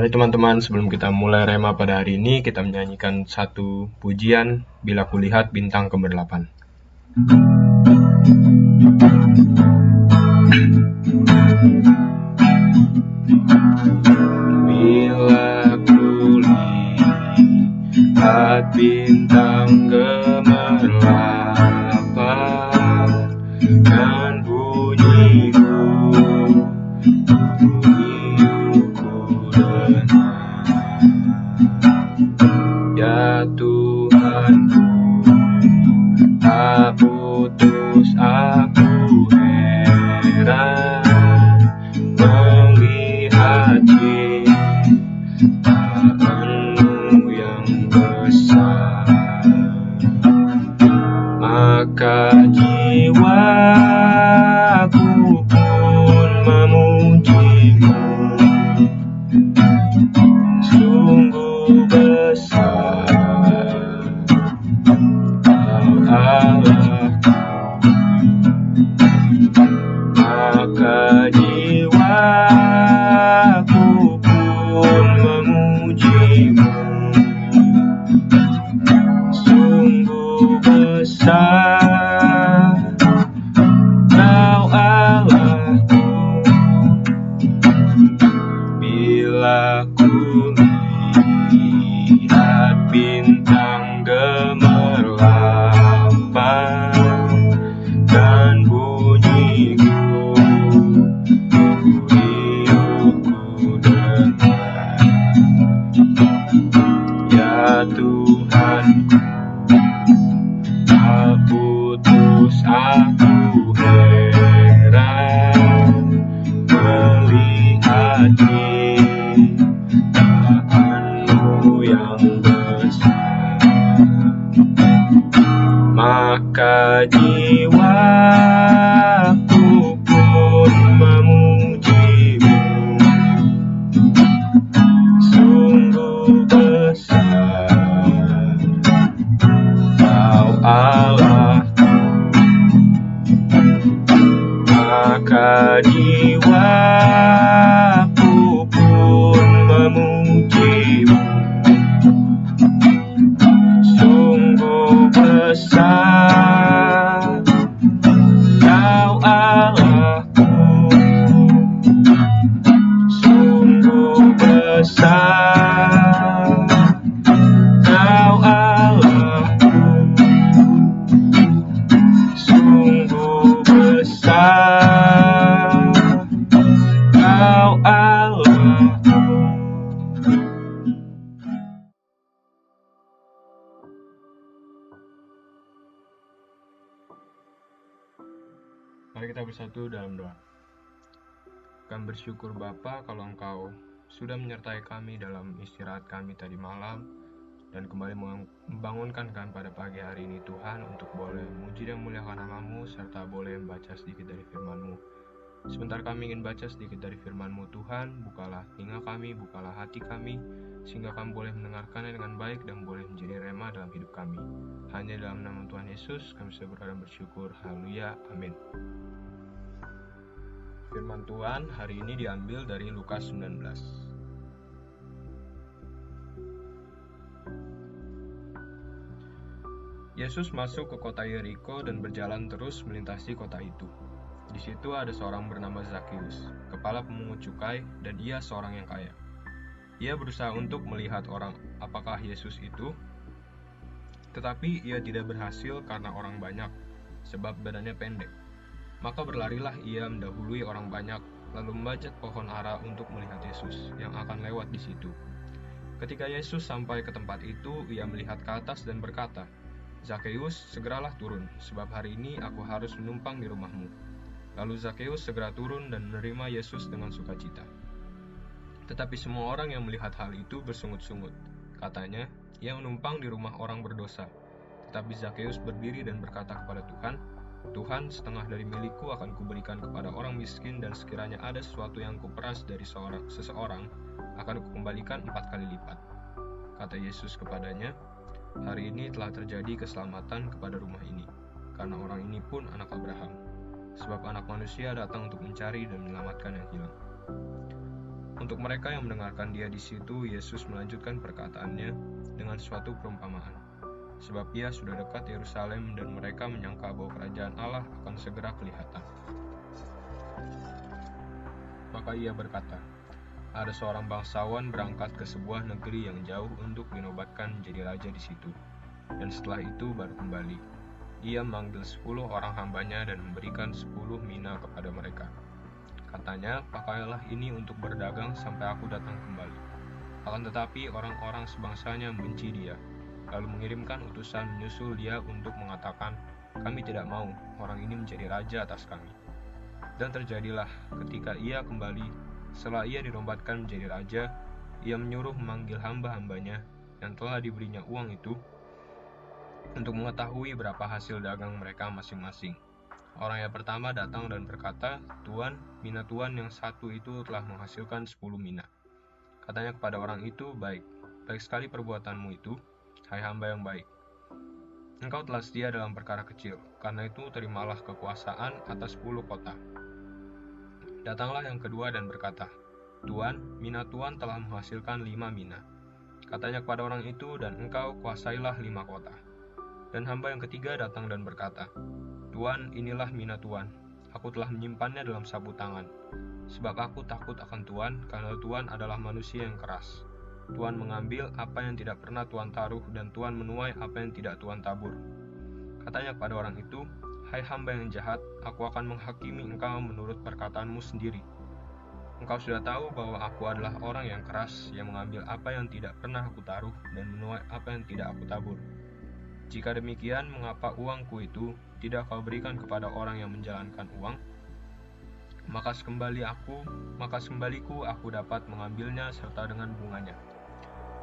Mari teman-teman, sebelum kita mulai rema pada hari ini, kita menyanyikan satu pujian, Bila Kulihat Bintang Keberlapan. Bila kulihat bintang gemerlapan dan bunyiku dengar, ya Tuhanku, tak putus aku heran melihat ciptaanmu yang besar. Maka jiwaku pun memujimu, sungguh besar Kau Allahku. Maka jiwaku pun memujimu, sungguh besar Kau Allahku. Bila kulihat bintang gemerlapan dan bunyiku dengar, ya Tuhanku, tak putus aku heran melihat ciptaanmu yang besar. Maka jiwaku pun memujimu, sungguh besar Kau Allahku. Maka jiwaku pun memujimu, sungguh besar Kau Allahku. Sungguh besar Kau Allahku. Sungguh besar Kau Allahku. Mari kita bersatu dalam doa. Kami bersyukur Bapa kalau Engkau sudah menyertai kami dalam istirahat kami tadi malam dan kembali membangunkan kami pada pagi hari ini Tuhan untuk boleh memuji dan memuliakan nama-Mu serta boleh membaca sedikit dari firman-Mu. Sebentar kami ingin baca sedikit dari firman-Mu Tuhan, bukalah telinga kami, bukalah hati kami, sehingga kami boleh mendengarkannya dengan baik dan boleh menjadi rema dalam hidup kami. Hanya dalam nama Tuhan Yesus kami sudah berdoa dan bersyukur. Haleluya, amin. Firman Tuhan hari ini diambil dari Lukas 19. Yesus masuk ke kota Yeriko dan berjalan terus melintasi kota itu. Di situ ada seorang bernama Zakheus, kepala pemungut cukai, dan ia seorang yang kaya. Ia berusaha untuk melihat orang apakah Yesus itu, tetapi ia tidak berhasil karena orang banyak, sebab badannya pendek. Maka berlarilah ia mendahului orang banyak, lalu membajak pohon ara untuk melihat Yesus yang akan lewat di situ. Ketika Yesus sampai ke tempat itu, ia melihat ke atas dan berkata, "Zakheus, segeralah turun, sebab hari ini aku harus menumpang di rumahmu." Lalu Zakheus segera turun dan menerima Yesus dengan sukacita. Tetapi semua orang yang melihat hal itu bersungut-sungut. Katanya, ia menumpang di rumah orang berdosa. Tetapi Zakheus berdiri dan berkata kepada Tuhan, "Tuhan, setengah dari milikku akan kuberikan kepada orang miskin, dan sekiranya ada sesuatu yang kuperas dari seseorang, akan kukembalikan 4 kali lipat." Kata Yesus kepadanya, "Hari ini telah terjadi keselamatan kepada rumah ini, karena orang ini pun anak Abraham. Sebab anak manusia datang untuk mencari dan menyelamatkan yang hilang." Untuk mereka yang mendengarkan dia di situ, Yesus melanjutkan perkataannya dengan suatu perumpamaan. Sebab ia sudah dekat Yerusalem dan mereka menyangka bahwa kerajaan Allah akan segera kelihatan. Maka ia berkata, ada seorang bangsawan berangkat ke sebuah negeri yang jauh untuk dinobatkan menjadi raja di situ. Dan setelah itu baru kembali. Ia memanggil 10 orang hambanya dan memberikan 10 mina kepada mereka. Katanya, pakailah ini untuk berdagang sampai aku datang kembali. Akan tetapi orang-orang sebangsanya membenci dia, lalu mengirimkan utusan menyusul dia untuk mengatakan, kami tidak mau orang ini menjadi raja atas kami. Dan terjadilah ketika ia kembali, setelah ia dinobatkan menjadi raja, ia menyuruh memanggil hamba-hambanya yang telah diberinya uang itu untuk mengetahui berapa hasil dagang mereka masing-masing. Orang yang pertama datang dan berkata, Tuan, mina Tuan yang satu itu telah menghasilkan 10 mina. Katanya kepada orang itu, baik sekali perbuatanmu itu, hai hamba yang baik. Engkau telah setia dalam perkara kecil, karena itu terimalah kekuasaan atas 10 kota. Datanglah yang kedua dan berkata, Tuan, mina Tuan telah menghasilkan 5 mina. Katanya kepada orang itu, dan engkau kuasailah 5 kota. Dan hamba yang ketiga datang dan berkata, Tuan, inilah mina Tuan. Aku telah menyimpannya dalam sapu tangan. Sebab aku takut akan Tuan, karena Tuan adalah manusia yang keras. Tuan mengambil apa yang tidak pernah Tuan taruh, dan Tuan menuai apa yang tidak Tuan tabur. Katanya kepada orang itu, hai hamba yang jahat, aku akan menghakimi engkau menurut perkataanmu sendiri. Engkau sudah tahu bahwa aku adalah orang yang keras, yang mengambil apa yang tidak pernah aku taruh, dan menuai apa yang tidak aku tabur. Jika demikian, mengapa uangku itu tidak kau berikan kepada orang yang menjalankan uang? Maka sekembaliku aku dapat mengambilnya serta dengan bunganya.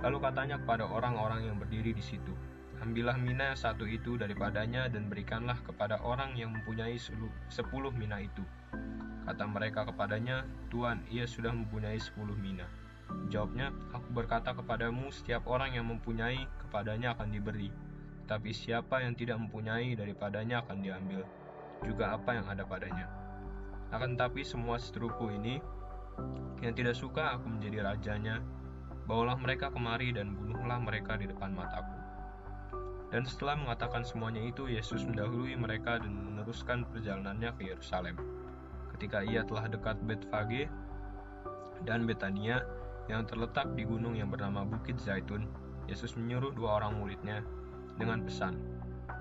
Lalu katanya kepada orang-orang yang berdiri di situ, ambillah mina satu itu daripadanya dan berikanlah kepada orang yang mempunyai 10 mina itu. Kata mereka kepadanya, Tuan, ia sudah mempunyai 10 mina. Jawabnya, aku berkata kepadamu, setiap orang yang mempunyai, kepadanya akan diberi. Tapi siapa yang tidak mempunyai, daripadanya akan diambil juga apa yang ada padanya. Akan tetapi semua seteruku ini, yang tidak suka aku menjadi rajanya, bawalah mereka kemari dan bunuhlah mereka di depan mataku. Dan setelah mengatakan semuanya itu, Yesus mendahului mereka dan meneruskan perjalanannya ke Yerusalem. Ketika ia telah dekat Betfage dan Betania yang terletak di gunung yang bernama Bukit Zaitun, Yesus menyuruh 2 orang muridnya dengan pesan,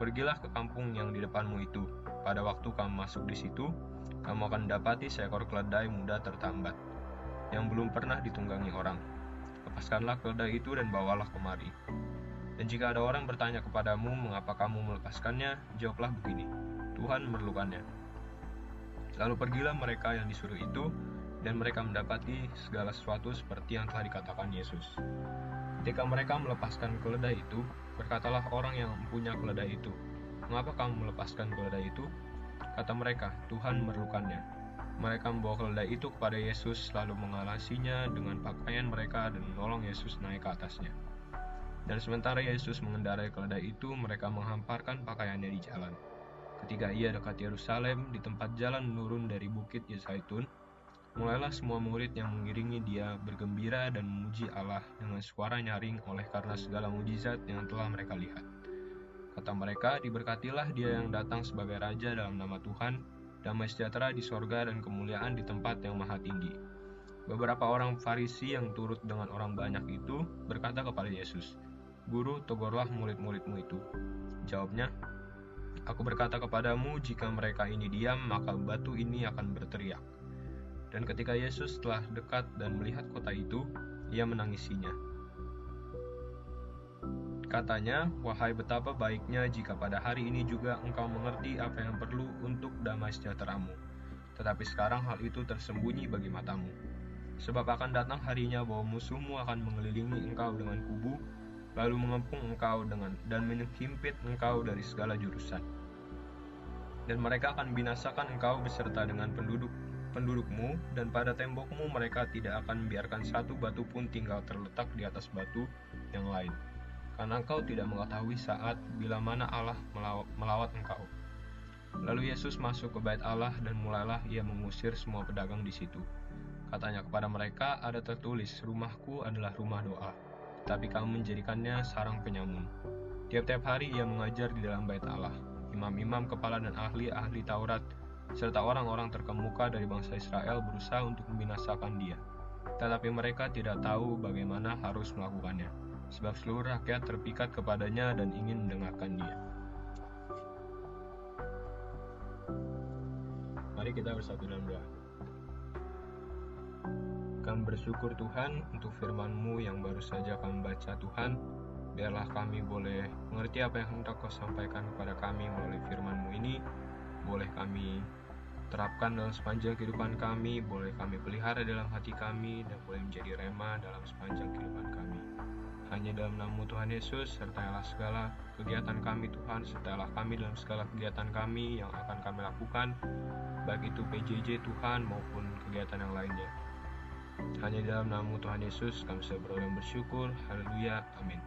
pergilah ke kampung yang di depanmu itu. Pada waktu kamu masuk di situ, kamu akan mendapati seekor keledai muda tertambat, yang belum pernah ditunggangi orang. Lepaskanlah keledai itu dan bawalah kemari. Dan jika ada orang bertanya kepadamu, mengapa kamu melepaskannya, jawablah begini, Tuhan memerlukannya. Lalu pergilah mereka yang disuruh itu, dan mereka mendapati segala sesuatu seperti yang telah dikatakan Yesus. Ketika mereka melepaskan keledai itu, berkatalah orang yang mempunyai keledai itu, mengapa kamu melepaskan keledai itu? Kata mereka, Tuhan memerlukannya. Mereka membawa keledai itu kepada Yesus, lalu mengalasinya dengan pakaian mereka dan menolong Yesus naik ke atasnya. Dan sementara Yesus mengendarai keledai itu, mereka menghamparkan pakaiannya di jalan. Ketika ia dekat Yerusalem, di tempat jalan menurun dari Bukit Zaitun, mulailah semua murid yang mengiringi dia bergembira dan memuji Allah dengan suara nyaring oleh karena segala mujizat yang telah mereka lihat. Kata mereka, diberkatilah dia yang datang sebagai Raja dalam nama Tuhan, damai sejahtera di sorga dan kemuliaan di tempat yang maha tinggi. Beberapa orang Farisi yang turut dengan orang banyak itu berkata kepada Yesus, Guru, tegurlah murid-muridmu itu. Jawabnya, aku berkata kepadamu, jika mereka ini diam, maka batu ini akan berteriak. Dan ketika Yesus telah dekat dan melihat kota itu, ia menangisinya. Katanya, wahai betapa baiknya jika pada hari ini juga engkau mengerti apa yang perlu untuk damai sejahteramu. Tetapi sekarang hal itu tersembunyi bagi matamu. Sebab akan datang harinya bahwa musuhmu akan mengelilingi engkau dengan kubu, lalu mengepung engkau dan menghimpit engkau dari segala jurusan. Dan mereka akan binasakan engkau beserta dengan pendudukmu, dan pada tembokmu mereka tidak akan membiarkan satu batu pun tinggal terletak di atas batu yang lain. Karena engkau tidak mengetahui saat bila mana Allah melawat engkau. Lalu Yesus masuk ke bait Allah dan mulailah ia mengusir semua pedagang di situ. Katanya kepada mereka, ada tertulis, rumahku adalah rumah doa, tapi kamu menjadikannya sarang penyamun. Tiap-tiap hari ia mengajar di dalam bait Allah. Imam-imam kepala dan ahli-ahli Taurat, serta orang-orang terkemuka dari bangsa Israel berusaha untuk membinasakan dia. Tetapi mereka tidak tahu bagaimana harus melakukannya, sebab seluruh rakyat terpikat kepadanya dan ingin mendengarkan dia. Mari kita bersatu dalam doa. Kami bersyukur Tuhan untuk firman-Mu yang baru saja kami baca Tuhan. Biarlah kami boleh mengerti apa yang hendak Kau sampaikan kepada kami melalui firman-Mu ini. Boleh kami terapkan dalam sepanjang kehidupan kami, boleh kami pelihara dalam hati kami, dan boleh menjadi rema dalam sepanjang kehidupan kami. Hanya dalam nama Tuhan Yesus, sertailah segala kegiatan kami Tuhan, sertailah kami dalam segala kegiatan kami yang akan kami lakukan, baik itu PJJ Tuhan maupun kegiatan yang lainnya. Hanya dalam nama Tuhan Yesus kami berdoa dan bersyukur. Haleluya. Amin.